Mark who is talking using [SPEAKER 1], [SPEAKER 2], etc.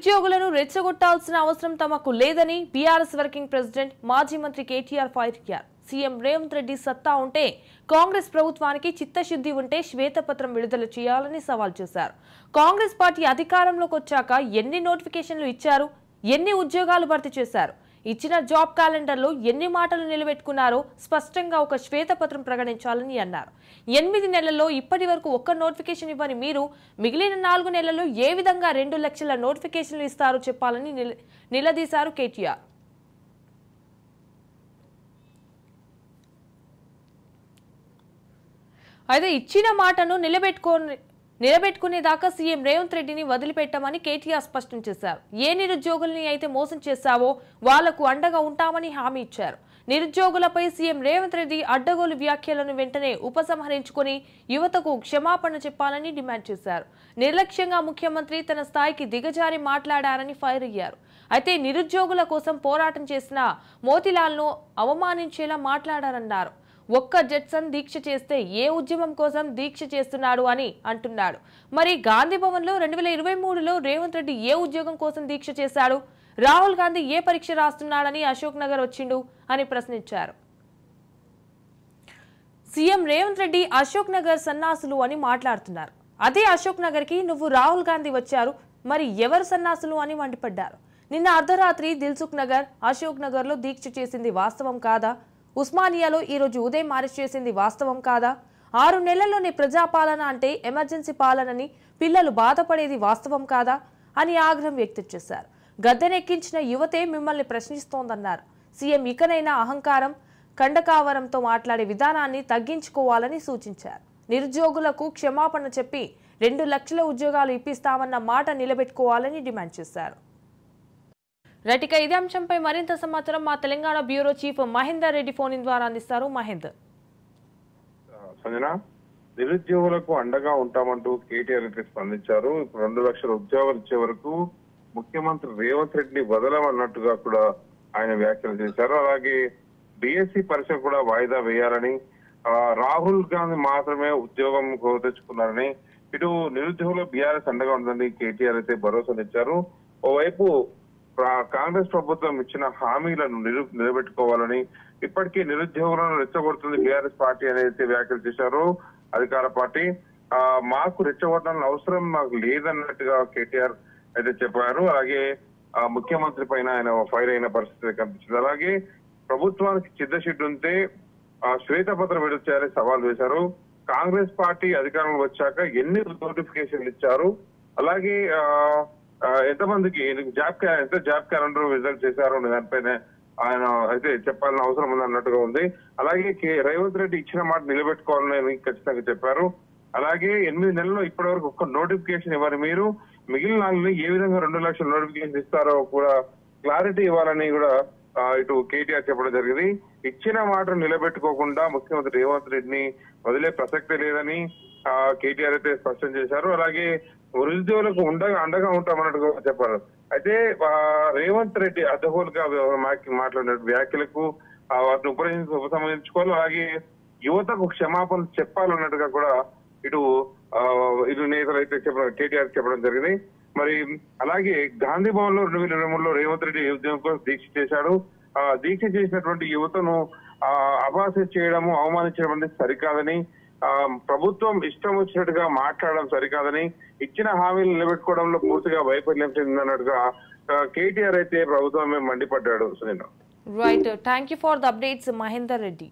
[SPEAKER 1] ఉద్యోగులను రెచ్చగొట్టాల్సిన అవసరం తమకు లేదని బీఆర్ఎస్ వర్కింగ్ ప్రెసిడెంట్ మాజీ మంత్రి కేటీఆర్ ఫైర్ అయ్యారు. సీఎం రేవంత్ రెడ్డి సత్తా ఉంటే కాంగ్రెస్ ప్రభుత్వానికి చిత్తశుద్ధి ఉంటే శ్వేతపత్రం విడుదల చేయాలని సవాల్ చేశారు. కాంగ్రెస్ పార్టీ అధికారంలోకి వచ్చాక ఎన్ని నోటిఫికేషన్లు ఇచ్చారు, ఎన్ని ఉద్యోగాలు భర్తీ చేశారు, ఇచ్చిన జాబ్ క్యాలెండర్లో ఎన్ని మాటలు నిలబెట్టుకున్నారో స్పష్టంగా ఒక శ్వేతపత్రం ప్రకటించాలని అన్నారు. 8 నెలల్లో ఇప్పటి వరకు ఒక్క నోటిఫికేషన్ ఇవ్వని మీరు మిగిలిన 4 నెలల్లో ఏ విధంగా 2 లక్షల నోటిఫికేషన్లు ఇస్తారో చెప్పాలని నిలదీశారు కేటీఆర్. అయితే ఇచ్చిన మాటను నిలబెట్టుకునేదాకా సీఎం రేవంత్ రెడ్డిని వదిలిపెట్టామని కేటీఆర్ స్పష్టం చేశారు. ఏ నిరుద్యోగుల్ని అయితే మోసం చేశావో వాళ్లకు అండగా ఉంటామని హామీ ఇచ్చారు. నిరుద్యోగులపై సీఎం రేవంత్ రెడ్డి అడ్డగోలు వ్యాఖ్యలను వెంటనే ఉపసంహరించుకుని యువతకు క్షమాపణ చెప్పాలని డిమాండ్ చేశారు. నిర్లక్ష్యంగా ముఖ్యమంత్రి తన స్థాయికి దిగజారి మాట్లాడారని ఫైర్ అయ్యారు. అయితే నిరుద్యోగుల కోసం పోరాటం చేసిన మోతీలాల్ను అవమానించేలా మాట్లాడారన్నారు. ఒక్క జడ్సన్ దీక్ష చేస్తే ఏ ఉద్యమం కోసం దీక్ష చేస్తున్నాడు అని అంటున్నాడు. మరి గాంధీ భవన్ లో 2023లో రేవంత్ రెడ్డి ఏ ఉద్యోగం కోసం దీక్ష చేశాడు? రాహుల్ గాంధీ ఏ పరీక్ష రాస్తున్నాడని అశోక్ నగర్ వచ్చిండు అని ప్రశ్నించారు. సీఎం రేవంత్ రెడ్డి అశోక్ నగర్ సన్నాసులు అని మాట్లాడుతున్నారు. అదే అశోక్ నగర్ కి నువ్వు రాహుల్ గాంధీ వచ్చారు, మరి ఎవరు సన్నాసులు అని మండిపడ్డారు. నిన్న అర్ధరాత్రి దిల్సుఖ్ నగర్, అశోక్ నగర్ లో దీక్ష చేసింది వాస్తవం కాదా? ఉస్మానియాలో ఈ రోజు ఉదయం అరెస్ట్ చేసింది వాస్తవం కాదా? 6 నెలల్లోనే ప్రజాపాలన అంటే ఎమర్జెన్సీ పాలనని పిల్లలు బాధపడేది వాస్తవం కాదా అని ఆగ్రహం వ్యక్తం చేశారు. గద్దెనెక్కించిన యువతే మిమ్మల్ని ప్రశ్నిస్తోందన్నారు. సీఎం ఇకనైనా అహంకారం, కండకావరంతో మాట్లాడే విధానాన్ని తగ్గించుకోవాలని సూచించారు. నిరుద్యోగులకు క్షమాపణ చెప్పి 2 లక్షల ఉద్యోగాలు ఇప్పిస్తామన్న మాట నిలబెట్టుకోవాలని డిమాండ్ చేశారు. రైట్, ఇదే అంశంపై మరింత సమాచారం మా Telangana bureau chief Mahender Reddy phone ద్వారా అందిస్తారు. మహేందర్.
[SPEAKER 2] సంజన, నిరుద్యోగులకు అండగా ఉంటామంటూ కేటీఆర్ అయితే స్పందించారు. ఇప్పుడు 2 లక్షల ఉద్యోగాలు ఇచ్చే వరకు ముఖ్యమంత్రి రేవంత్ రెడ్డిని వదలమన్నట్టుగా కూడా ఆయన వ్యాఖ్యలు చేశారు. అలాగే డిఎస్సి పరీక్ష కూడా వాయిదా వేయాలని, రాహుల్ గాంధీ మాత్రమే ఉద్యోగం తెచ్చుకున్నారని, ఇటు నిరుద్యోగులు బీఆర్ఎస్ అండగా ఉందని కేటీఆర్ అయితే భరోసానిచ్చారు. ఓవైపు కాంగ్రెస్ ప్రభుత్వం ఇచ్చిన హామీలను నిలబెట్టుకోవాలని, ఇప్పటికీ నిరుద్యోగులను రెచ్చగొడుతుంది బీఆర్ఎస్ పార్టీ అనేది వ్యాఖ్యలు చేశారు అధికార పార్టీ. మాకు రెచ్చగొట్టాలని అవసరం మాకు లేదన్నట్టుగా కేటీఆర్ అయితే చెప్పారు. అలాగే ముఖ్యమంత్రి పైన ఆయన ఫైర్ అయిన పరిస్థితి కనిపించింది. అలాగే ప్రభుత్వానికి చిత్తశుద్ధి ఉంటే శ్వేతపత్రం విడుదల చేయాలని సవాల్ వేశారు. కాంగ్రెస్ పార్టీ అధికారంలో వచ్చాక ఎన్ని నోటిఫికేషన్లు ఇచ్చారు, అలాగే ఎంతమందికి జాబ్ క్యాలెండర్ రిజల్ట్ చేశారు దానిపైన ఆయన అయితే చెప్పాలని అవసరం ఉంది అన్నట్టుగా ఉంది. అలాగే రేవంత్ రెడ్డి ఇచ్చిన మాట నిలబెట్టుకోవాలని ఖచ్చితంగా చెప్పారు. అలాగే 8 నెలల్లో ఇప్పటి వరకు ఒక్క నోటిఫికేషన్ ఇవ్వరు, మీరు మిగిలిన 4 ఏ విధంగా 2 లక్షల నోటిఫికేషన్ ఇస్తారో కూడా క్లారిటీ ఇవ్వాలని కూడా ఇటు కేటీఆర్ చెప్పడం జరిగింది. ఇచ్చిన మాట నిలబెట్టుకోకుండా ముఖ్యమంత్రి రేవంత్ రెడ్డిని వదిలే ప్రసక్తే లేదని కేటీఆర్ అయితే స్పష్టం చేశారు. అలాగే నిరుద్యోగులకు అండగా ఉంటామన్నట్టుగా చెప్పారు. అయితే రేవంత్ రెడ్డి అడ్డగోలుగా మాట్లాడిన వ్యాఖ్యలకు వాటిని ఉపసంహరించుకోవాలి, అలాగే యువతకు క్షమాపణ చెప్పాలన్నట్టుగా కూడా ఇటు నేతలు అయితే కేటీఆర్ చెప్పడం జరిగింది. మరి అలాగే గాంధీ భవన్ లో 2023లో రేవంత్ రెడ్డి ఉద్యమం కోసం దీక్ష చేశాడు. దీక్ష చేసినటువంటి యువతను అపహాస్యం చేయడము, అవమానించడం అనేది సరికాదని, ప్రభుత్వం ఇష్టం వచ్చినట్టుగా మాట్లాడడం సరికాదని, ఇచ్చిన హామీలు నిలబెట్టుకోవడంలో పూర్తిగా వైఫల్యం చెందిందన్నట్టుగా కేటీఆర్ అయితే ప్రభుత్వం మండిపడ్డాడు.
[SPEAKER 1] Right, thank you for the updates Mahender Reddy.